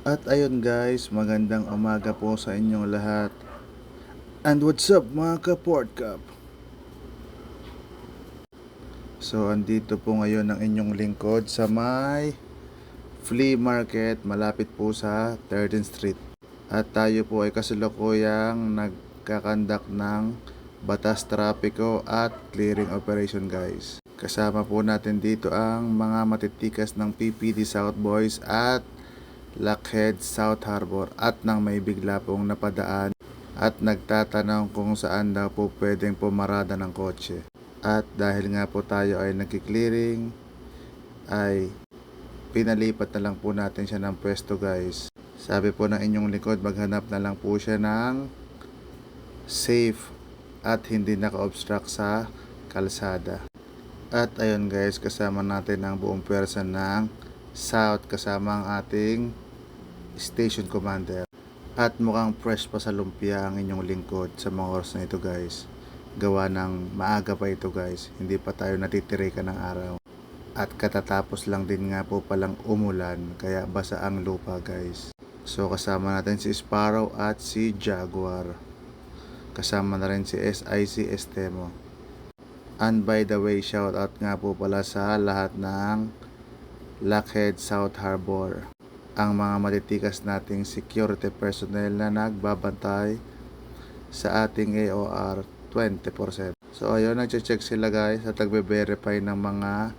At ayun guys, magandang umaga po sa inyong lahat. And what's up mga ka-Portcap? So andito po ngayon ang inyong lingkod sa may flea market malapit po sa 13th Street. At tayo po ay kasalukuyang nagkakandak ng batas trapiko at clearing operation guys. Kasama po natin dito ang mga matitikas ng PPD South Boys at Lockheed South Harbor at nang may bigla pong napadaan at nagtatanong kung saan daw po pwedeng pumarada ng kotse. At dahil nga po tayo ay nagki-clearing ay pinalipat na lang po natin siya ng pwesto guys. Sabi po ng inyong likod, maghanap na lang po siya ng safe at hindi naka-obstruct sa kalsada. At ayun guys, kasama natin ang buong pwersa ng South kasama ang ating station commander. At mukhang fresh pa sa lumpia ang inyong lingkod sa mga oras na ito guys. Gawa ng maaga pa ito guys, hindi pa tayo natitirikan ng araw. At katatapos lang din nga po palang umulan, kaya basa ang lupa guys. So kasama natin si Sparrow at si Jaguar. Kasama na rin si SIC Estemo. And by the way, shout out nga po pala sa lahat ng Lockheed South Harbor, ang mga matitikas nating security personnel na nagbabantay sa ating AOR 24/7. So ayun, nagche-check sila guys at nagbe-verify ng mga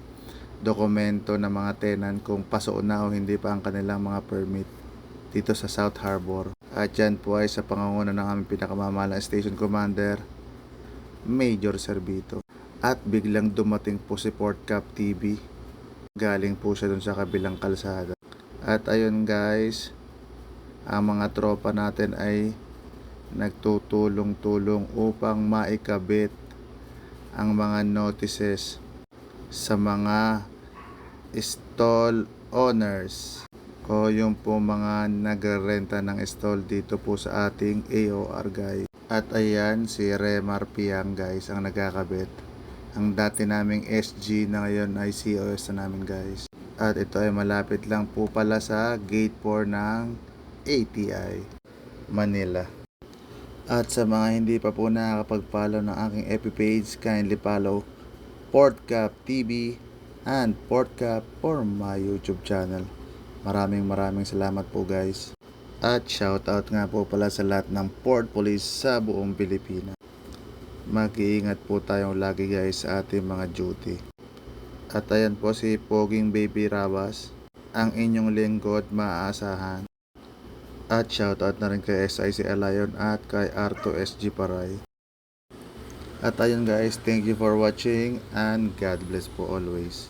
dokumento ng mga tenant kung paso na o hindi pa ang kanilang mga permit dito sa South Harbor. At yan po ay sa pangunguna ng aming pinakamamahal na station commander, Major Servito. At biglang dumating po si Portcap TV. Galing po siya dun sa kabilang kalsada. At ayun guys, ang mga tropa natin ay nagtutulong-tulong upang maikabit ang mga notices sa mga stall owners o yung po mga nagrerenta ng stall dito po sa ating AOR guys. At ayan si Remar Piang guys ang nagkakabit. Ang dati naming SG na ngayon ay COS na namin guys. At ito ay malapit lang po pala sa gate 4 ng ATI Manila. At sa mga hindi pa po nakakapag-follow ng aking FB page, kindly follow Portcap TV and Portcap for my YouTube channel. Maraming salamat po guys. At shoutout nga po pala sa lahat ng Port Police sa buong Pilipinas. Mag-iingat po tayong lagi guys sa ating mga duty. At ayan po si Poging Baby Rabas, ang inyong lingkod maaasahan. At shoutout na rin kay SIC Lion at kay R2SG Paray. At ayun guys, thank you for watching and God bless po always.